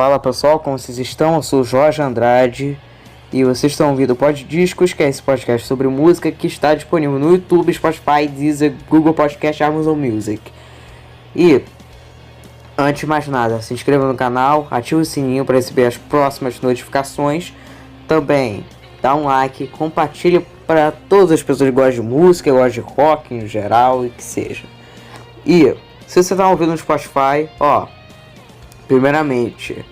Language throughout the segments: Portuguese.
Fala pessoal, como vocês estão? Eu sou o Jorge Andrade e vocês estão ouvindo o Pod Discos, que é esse podcast sobre música que está disponível no YouTube, Spotify, Deezer, Google Podcast, Amazon Music. E, antes de mais nada, se inscreva no canal, ative o sininho para receber as próximas notificações. Também dá um like, compartilhe para todas as pessoas que gostam de música, gostam de rock em geral e que seja. E, se você está ouvindo no Spotify, primeiramente,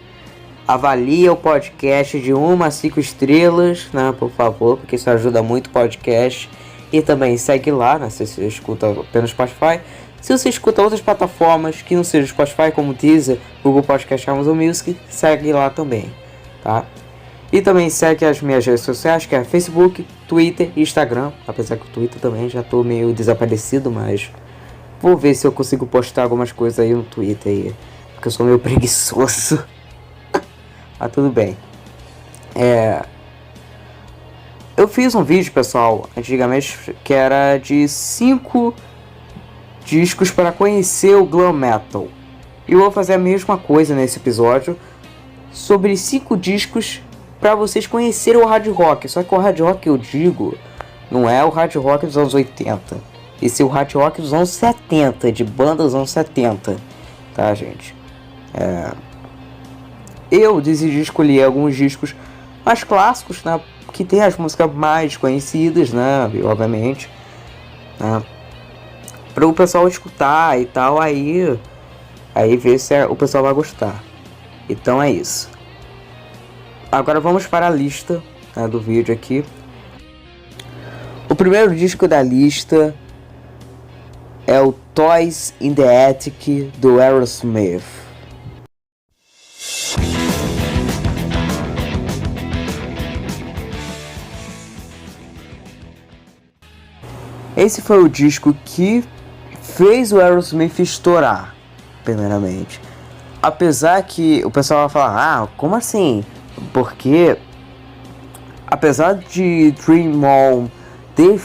avalie o podcast de 1 a 5 estrelas, né, por favor, porque isso ajuda muito o podcast. E também segue lá, né, se você escuta apenas Spotify. Se você escuta outras plataformas que não sejam Spotify, como Deezer, Google Podcast, Amazon Music, segue lá também, tá? E também segue as minhas redes sociais, que é Facebook, Twitter e Instagram. Apesar que o Twitter também já tô meio desaparecido, mas vou ver se eu consigo postar algumas coisas aí no Twitter aí, porque eu sou meio preguiçoso. Mas tudo bem. Eu fiz um vídeo, pessoal, antigamente, que era de 5 discos para conhecer o glam metal. E eu vou fazer a mesma coisa nesse episódio, sobre 5 discos para vocês conhecerem o hard rock. Só que o hard rock que eu digo não é o hard rock dos anos 80. Esse é o hard rock dos anos 70, de bandas dos anos 70. Tá, gente? Eu decidi escolher alguns discos mais clássicos, né, que tem as músicas mais conhecidas, né, obviamente, né, para o pessoal escutar e tal, aí ver se o pessoal vai gostar. Então é isso. Agora vamos para a lista, né, do vídeo aqui. O primeiro disco da lista é o Toys in the Attic, do Aerosmith. Esse foi o disco que fez o Aerosmith estourar, primeiramente. Apesar que o pessoal vai falar, como assim? Porque, apesar de Dream On ter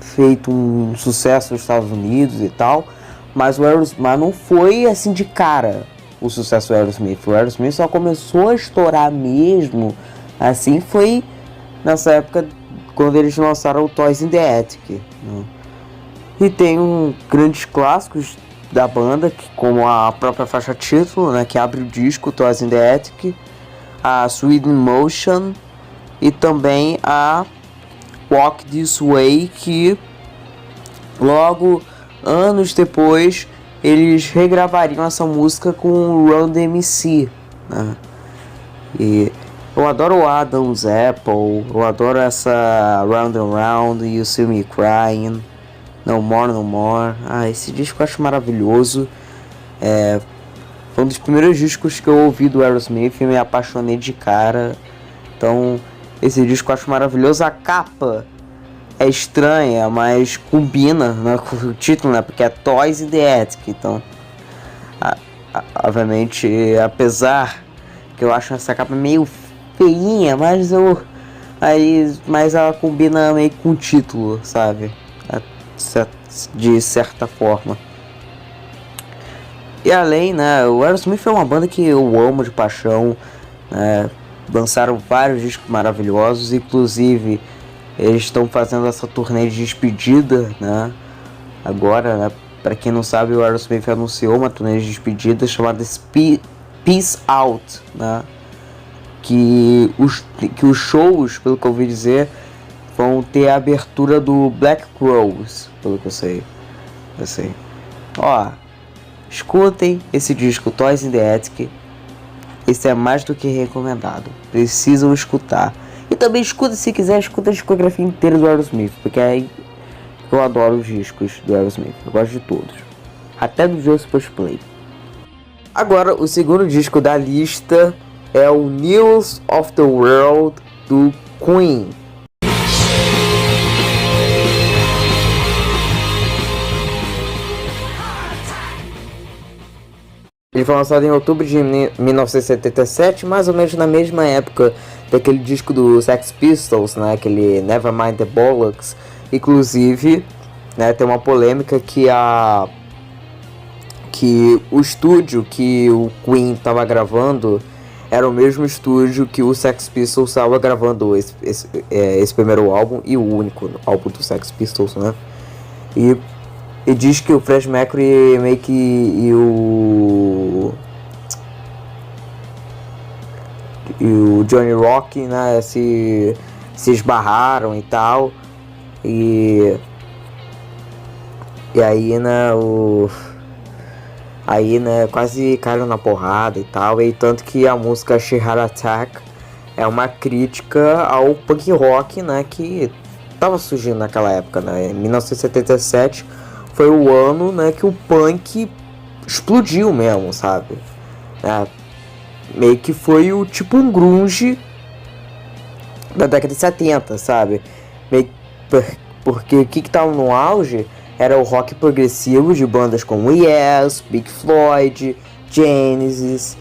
feito um sucesso nos Estados Unidos e tal, mas o Aerosmith não foi assim de cara o sucesso do Aerosmith. O Aerosmith só começou a estourar mesmo, assim, foi nessa época quando eles lançaram o Toys in the Attic, né? E tem grandes clássicos da banda, como a própria faixa título, né, que abre o disco, Toys in the Attic, a Sweet Emotion e também a Walk This Way, que logo anos depois eles regravariam essa música com o Run DMC, né? E eu adoro o Adam's Apple, eu adoro essa Round and Round, You See Me Crying, No More, No More. Esse disco eu acho maravilhoso. Foi um dos primeiros discos que eu ouvi do Aerosmith e me apaixonei de cara. Então, esse disco eu acho maravilhoso. A capa é estranha, mas combina, né, com o título, né, porque é Toys in the Attic. Então, obviamente, apesar que eu acho essa capa meio feinha, mas ela combina meio com o título, sabe? De certa forma. E além, né, o Aerosmith é uma banda que eu amo de paixão, né? Lançaram vários discos maravilhosos, inclusive eles estão fazendo essa turnê de despedida, né? Agora, né, para quem não sabe, o Aerosmith anunciou uma turnê de despedida chamada Peace Out, né? Que os shows, pelo que eu ouvi dizer, vão ter a abertura do Black Crowes, pelo que eu sei. Escutem esse disco, Toys in the Attic. Esse é mais do que recomendado. Precisam escutar. E também escuta, se quiser, escuta a discografia inteira do Aerosmith, porque eu adoro os discos do Aerosmith. Eu gosto de todos, até do Joseph Play. Agora, o segundo disco da lista é o News of the World, do Queen. Ele foi lançado em outubro de 1977, mais ou menos na mesma época daquele disco do Sex Pistols, né, aquele Nevermind the Bollocks. Inclusive, né, tem uma polêmica que que o estúdio que o Queen tava gravando era o mesmo estúdio que o Sex Pistols estava gravando esse primeiro álbum e o único álbum do Sex Pistols, né? E diz que o Freddie Mercury meio que e o Johnny Rock, né, se esbarraram e tal. E aí, né, quase caíram na porrada e tal. E tanto que a música She Heart Attack é uma crítica ao punk rock, né, que tava surgindo naquela época, né? Em 1977 foi o ano, né, que o punk explodiu mesmo, sabe? Meio que foi o tipo um grunge da década de 70, sabe? Porque o que tava no auge era o rock progressivo de bandas como Yes, Pink Floyd, Genesis,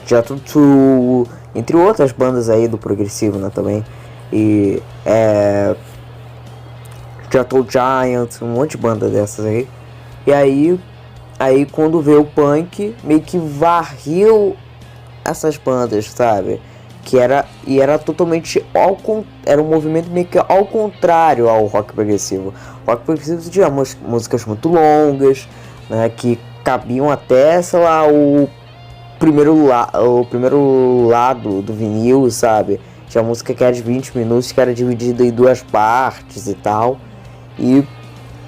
Jethro Tull, entre outras bandas aí do progressivo, né, também. E Gentle Giant, um monte de banda dessas aí. E aí quando veio o punk, meio que varreu essas bandas, sabe? Era totalmente era um movimento meio que ao contrário ao rock progressivo. O rock progressivo tinha músicas muito longas, né, que cabiam até, sei lá, o primeiro lado do vinil, sabe? Tinha música que era de 20 minutos, que era dividida em duas partes e tal. E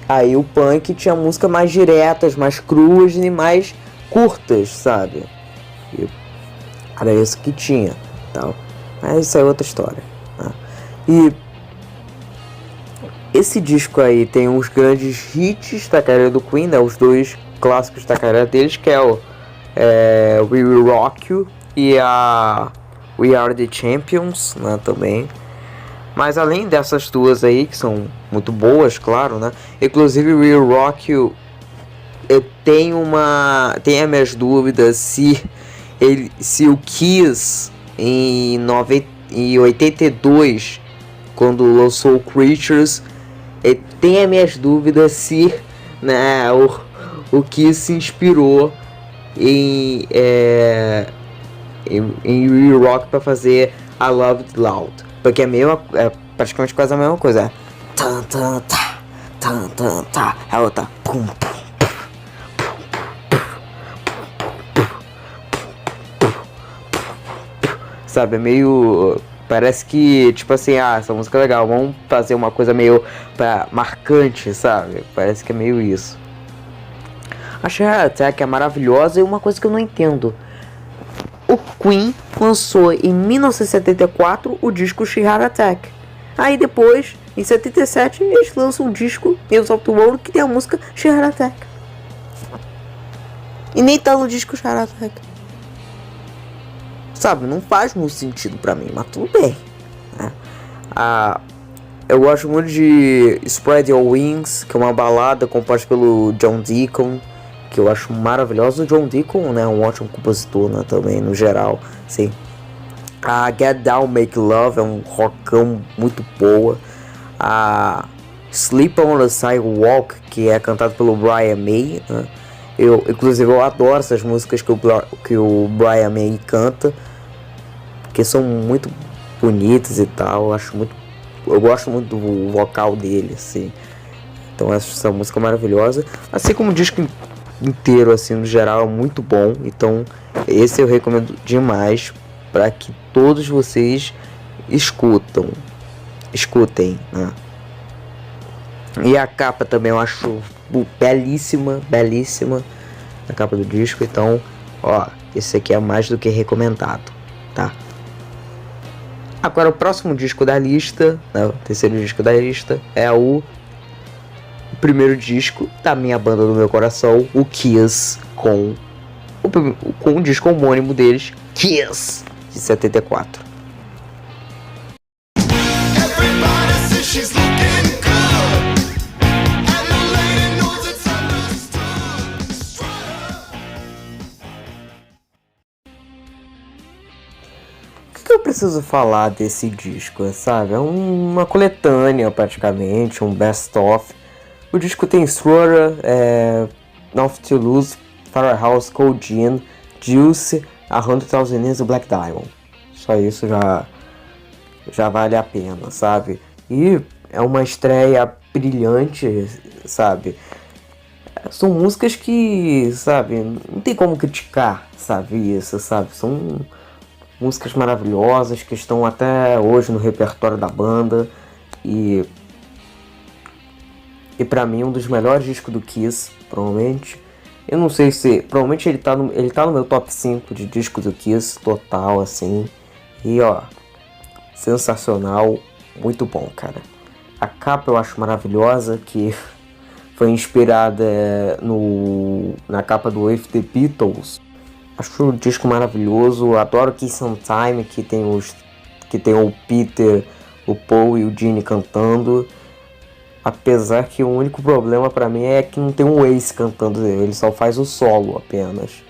aí o punk tinha música mais diretas, mais cruas e mais curtas, sabe? E era isso que tinha, tal. Mas isso é outra história, né? E esse disco aí tem uns grandes hits da carreira do Queen, né? Os dois clássicos da carreira deles, que é o We Will Rock You e a We Are The Champions, né, também. Mas além dessas duas aí, que são muito boas, claro, né? Inclusive We Will Rock You, eu tenho as minhas dúvidas se o Kiss em 82, quando lançou o Creatures, eu tenho as minhas dúvidas se, né, o Kiss se inspirou em We Rock para fazer I Love It Loud, porque é praticamente quase a mesma coisa. Tan tan tá, tan tan tá, a outra pum pum. Sabe, é meio... Parece que, tipo assim, essa música é legal, vamos fazer uma coisa meio marcante, sabe? Parece que é meio isso. A Sheer Attack é maravilhosa e uma coisa que eu não entendo. O Queen lançou em 1974 o disco Sheer Attack. Aí depois, em 77, eles lançam o disco News of the World, que tem a música Sheer Attack. E nem tá no disco Sheer Attack. Sabe, não faz muito sentido pra mim, mas tudo bem, né? Eu gosto muito de Spread Your Wings, que é uma balada composta pelo John Deacon, que eu acho maravilhosa. O John Deacon, né, um ótimo compositor, né, também, no geral, sim. A Get Down, Make Love é um rockão muito boa. A Sleep on the Sidewalk, que é cantado pelo Brian May, né? Inclusive eu adoro essas músicas que o Brian May canta, que são muito bonitas e tal. Eu gosto muito do vocal dele, assim. Então essa música é maravilhosa, assim como o disco inteiro, assim, no geral, é muito bom. Então esse eu recomendo demais para que todos vocês escutem, né? E a capa também eu acho belíssima a capa do disco. Então, ó, esse aqui é mais do que recomendado, tá? Agora o próximo disco da lista, né, o terceiro disco da lista, é o primeiro disco da minha banda do meu coração, o Kiss, com o disco homônimo deles, Kiss, de 74. Eu preciso falar desse disco, sabe? É uma coletânea praticamente, um best-of. O disco tem Thriller, Nothing to Lose, Firehouse, Cold Gin, Juice, A 100,000 Years e Black Diamond. Só isso já vale a pena, sabe? E é uma estreia brilhante, sabe? São músicas que, sabe, não tem como criticar, sabe, isso, sabe? São músicas maravilhosas que estão até hoje no repertório da banda. E pra mim, um dos melhores discos do Kiss, provavelmente. Eu não sei se... Provavelmente ele tá no meu top 5 de discos do Kiss, total, assim. E, ó, sensacional, muito bom, cara. A capa eu acho maravilhosa, que foi inspirada na capa do If The Beatles. Acho um disco maravilhoso, adoro Kiss on Time, que tem o Peter, o Paul e o Gene cantando. Apesar que o único problema pra mim é que não tem um Ace cantando, ele só faz o solo apenas.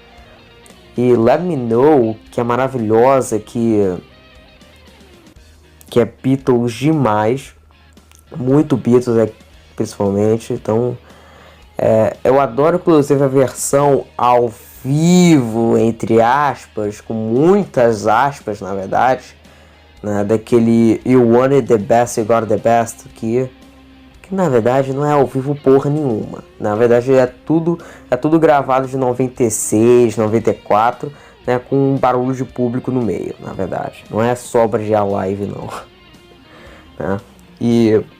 E Let Me Know, que é maravilhosa, que é Beatles demais, muito Beatles principalmente, então eu adoro inclusive a versão ao vivo, entre aspas, com muitas aspas na verdade, né, daquele You Wanted the Best, You Got the Best, que na verdade não é ao vivo porra nenhuma, na verdade é tudo gravado de 96, 94, né, com um barulho de público no meio, na verdade, não é sobra de a live não, né?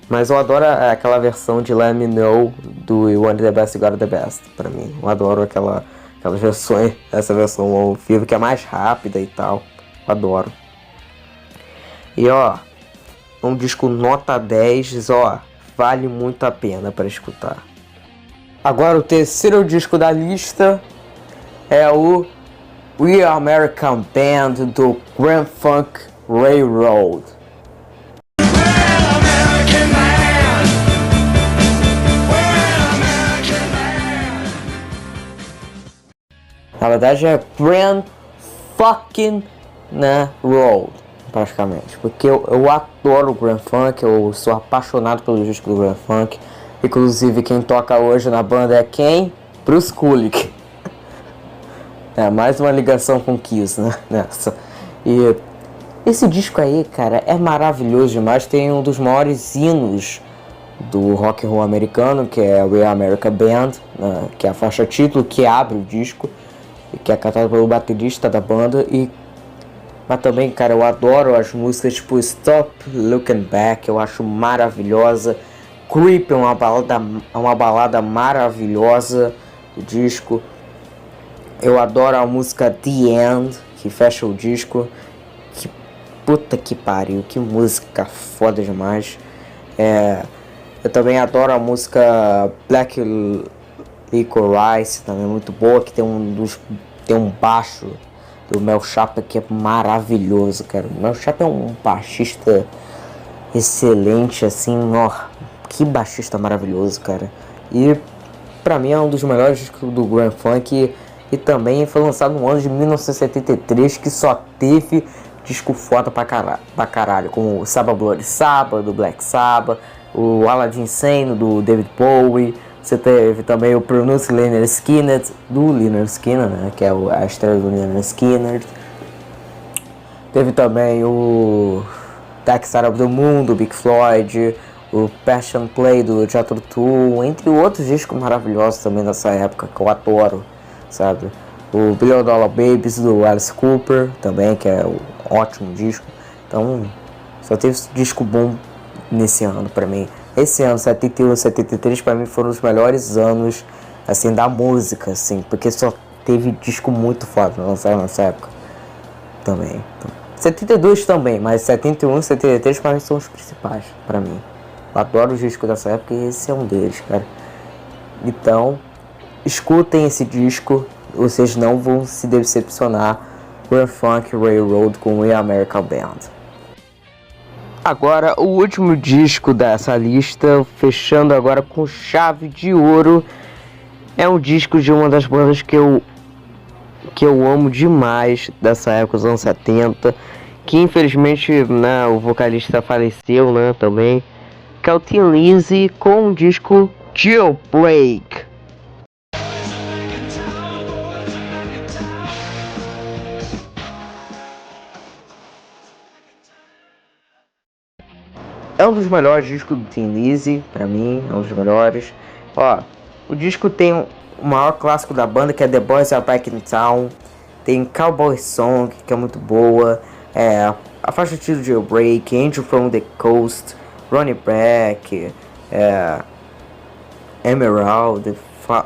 Mas eu adoro aquela versão de Let Me Know do You Want The Best, You Got The Best, pra mim, eu adoro aquelas versões, essa versão ao vivo que é mais rápida e tal, eu adoro. E ó, um disco nota 10, ó, vale muito a pena para escutar. Agora o terceiro disco da lista é o We Are American Band do Grand Funk Railroad. Na verdade é Grand Fucking, né, Road, praticamente, porque eu adoro o Grand Funk, eu sou apaixonado pelo disco do Grand Funk. Inclusive quem toca hoje na banda é quem? Bruce Kulick. É mais uma ligação com Kiss, né, nessa. E esse disco aí, cara, é maravilhoso demais. Tem um dos maiores hinos do rock and roll americano, que é We Are America Band, né, que é a faixa título que abre o disco, que é cantada pelo baterista da banda. Mas também, cara, eu adoro as músicas tipo Stop Looking Back, eu acho maravilhosa. Creep é uma balada maravilhosa do disco. Eu adoro a música The End, que fecha o disco. Que puta que pariu, que música foda demais. Eu também adoro a música Black Licorice, também muito boa, que tem um baixo do Mel Chapa que é maravilhoso, cara. O Mel Chapa é um baixista excelente, assim, ó, que baixista maravilhoso, cara. E pra mim é um dos melhores discos do Grand Funk. E também foi lançado no ano de 1973, que só teve disco foda pra caralho, como o Sabbath Bloody Sabbath, do Black Sabbath, o Aladdin Sane, do David Bowie. Você teve também o Pronounce Lynyrd Skynyrd, do Lynyrd Skynyrd, né, que é a estrela do Lynyrd Skynyrd. Teve também o Dark Side of the Moon, do Pink Floyd, o Passion Play, do Jethro Tull, entre outros discos maravilhosos também dessa época, que eu adoro, sabe? O Billion Dollar Babies, do Alice Cooper, também, que é um ótimo disco. Então, só teve disco bom nesse ano pra mim. Esse ano, 71 e 73, pra mim foram os melhores anos, assim, da música, assim, porque só teve disco muito foda lançado nessa época também. Então, 72 também, mas 71 e 73 pra mim são os principais, pra mim. Eu adoro os discos dessa época e esse é um deles, cara. Então, escutem esse disco, vocês não vão se decepcionar. Grand Funk Railroad com We American Band. Agora, o último disco dessa lista, fechando agora com chave de ouro, é um disco de uma das bandas que eu amo demais dessa época, dos anos 70, que infelizmente, né, o vocalista faleceu, né, também, que é o Thin Lizzy com o disco Jailbreak. é um dos melhores discos do Thin Lizzy, pra mim, é um dos melhores. Ó, o disco tem o maior clássico da banda, que é The Boys Are Back in Town. Tem Cowboy Song, que é muito boa. A faixa título de Jailbreak, Angel from the Coast, Ronnie Back, Emerald,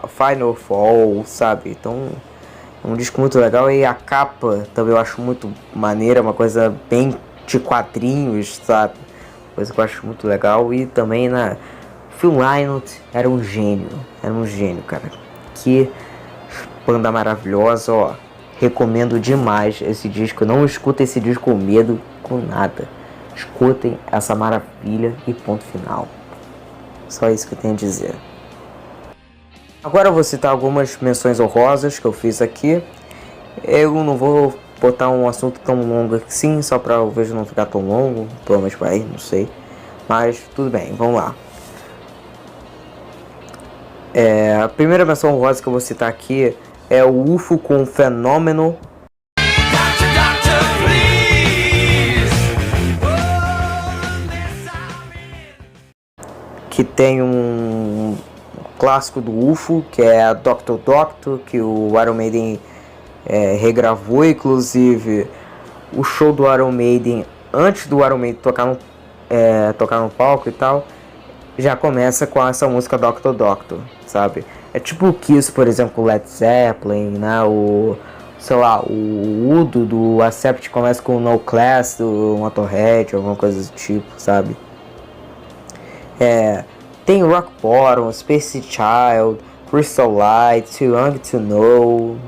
Final Fall, sabe? Então, é um disco muito legal. E a capa também eu acho muito maneira, uma coisa bem de quadrinhos, sabe? Coisa que eu acho muito legal. E também Phil Lynott era um gênio, cara. Que banda maravilhosa, ó. Recomendo demais esse disco. Não escutem esse disco com medo, com nada. Escutem essa maravilha e ponto final. Só isso que eu tenho a dizer. Agora eu vou citar algumas menções honrosas que eu fiz aqui. Eu não vou botar um assunto tão longo assim, só pra o vídeo não ficar tão longo. Provavelmente vai, não sei. Mas tudo bem, vamos lá. A primeira menção honrosa que eu vou citar aqui é o UFO com o Fenômeno. Que tem um clássico do UFO, que é a Doctor Doctor, que o Iron Maiden regravou. Inclusive, o show do Iron Maiden, antes do Iron Maiden tocar no palco e tal, já começa com essa música Doctor Doctor, sabe? É tipo o Kiss, por exemplo, com Led Zeppelin, né? O Udo do Accept começa com No Class do Motorhead, alguma coisa do tipo, sabe? Tem Rock Bottom, Space Child, Crystal Light, Too Young to Know.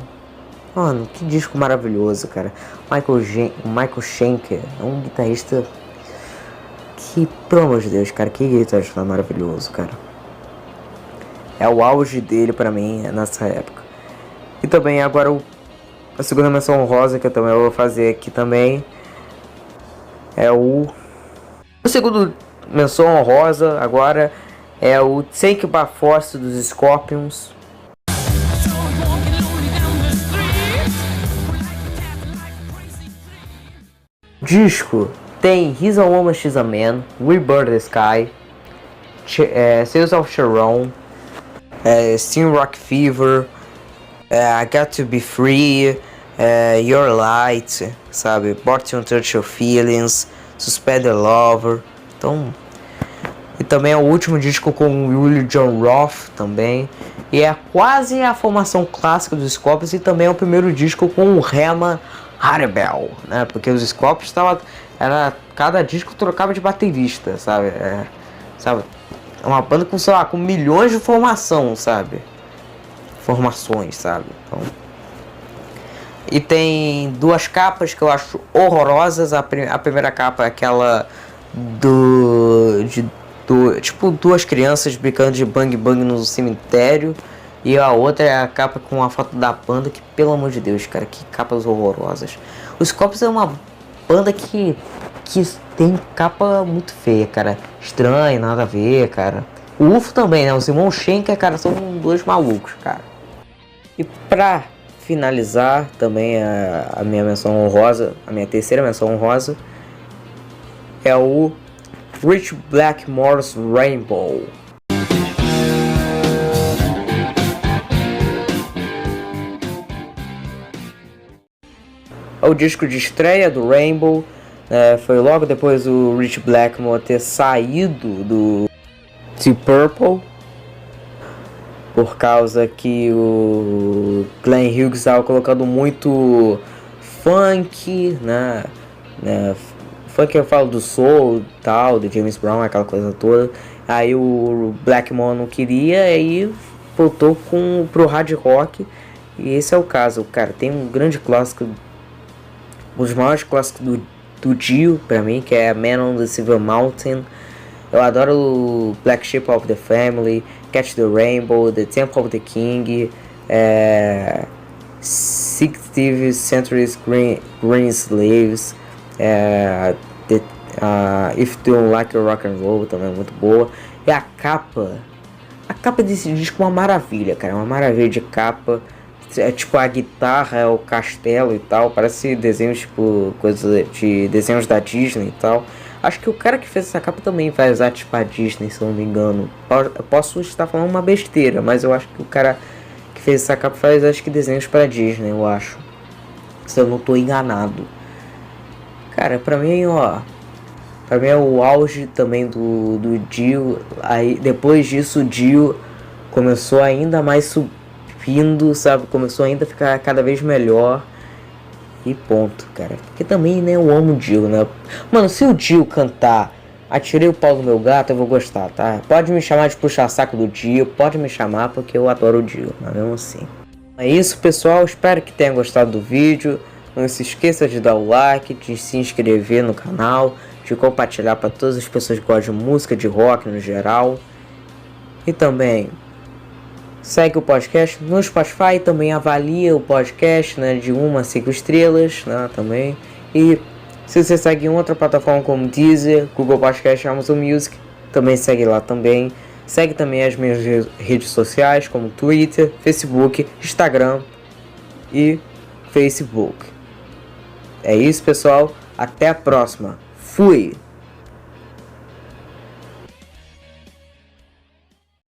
Mano, que disco maravilhoso, cara. Michael Schenker é um guitarrista que, pelo amor de Deus, cara, que guitarrista maravilhoso, cara. É o auge dele pra mim nessa época. E também agora a segunda menção honrosa que eu também vou fazer aqui também é o segundo menção honrosa agora é o Take By Force dos Scorpions. Disco tem He's a Woman, She's a Man, We Burn the Sky, Sales of Sharon, Steam Rock Fever, I Got to Be Free, Your Light, sabe? Born Touch Your Feelings, Suspended Lover. Então, e também é o último disco com o Willie John Roth também. E é quase a formação clássica dos Scorpions. E também é o primeiro disco com o Herman Harbel, né? Porque os Scorpions cada disco trocava de baterista, sabe? Sabe? É uma banda com, sei lá, com milhões de formações, sabe? Então, e tem duas capas que eu acho horrorosas. A primeira capa é aquela tipo duas crianças brincando de bang bang no cemitério. E a outra é a capa com a foto da banda, que pelo amor de Deus, cara, que capas horrorosas. Os Scorpions é uma banda que tem capa muito feia, cara. Estranha, nada a ver, cara. O UFO também, né? O Simon Schenker, cara, são dois malucos, cara. E pra finalizar também a minha menção honrosa, a minha terceira menção honrosa é o Rich Blackmore's Rainbow. É o disco de estreia do Rainbow. Foi logo depois do Rich Blackmore ter saído do Deep Purple, por causa que o Glenn Hughes estava colocando muito funk, né? Funk, eu falo do soul, tal, do James Brown, aquela coisa toda. Aí o Blackmore não queria, aí voltou pro hard rock. E esse é o caso, cara. Tem um grande clássico, um dos maiores clássicos do Dio, pra mim, que é Man on the Silver Mountain. Eu adoro o Black Sheep of the Family, Catch the Rainbow, The Temple of the King, 60th Century Green Slaves, If You Don't Like Rock and Roll, também é muito boa. E a capa desse disco é uma maravilha, cara, uma maravilha de capa. É tipo a guitarra, é o castelo e tal, parece desenhos, tipo coisas de desenhos da Disney e tal. Acho que o cara que fez essa capa também faz artes pra Disney, se eu não me engano. Eu posso estar falando uma besteira, mas eu acho que o cara que fez essa capa faz, acho que, desenhos pra Disney, eu acho. Se eu não tô enganado. Cara, pra mim, ó... Pra mim é o auge também do Dio. Aí, depois disso, o Dio começou ainda mais subindo, sabe? Começou ainda a ficar cada vez melhor. E ponto, cara. Porque também, né, eu amo o Dio, né? Mano, se o Dio cantar Atirei o Pau no Meu Gato, eu vou gostar, tá? Pode me chamar de puxa-saco do Dio, pode me chamar porque eu adoro o Dio, mas mesmo assim. É isso, pessoal. Espero que tenham gostado do vídeo. Não se esqueça de dar o like, de se inscrever no canal, de compartilhar para todas as pessoas que gostam de música, de rock no geral. E também segue o podcast no Spotify e também avalia o podcast, né, de 1 a 5 estrelas, né, também. E se você segue em outra plataforma como Deezer, Google Podcast, Amazon Music, também segue lá também. Segue também as minhas redes sociais como Twitter, Facebook, Instagram e Facebook. É isso, pessoal. Até a próxima. Fui!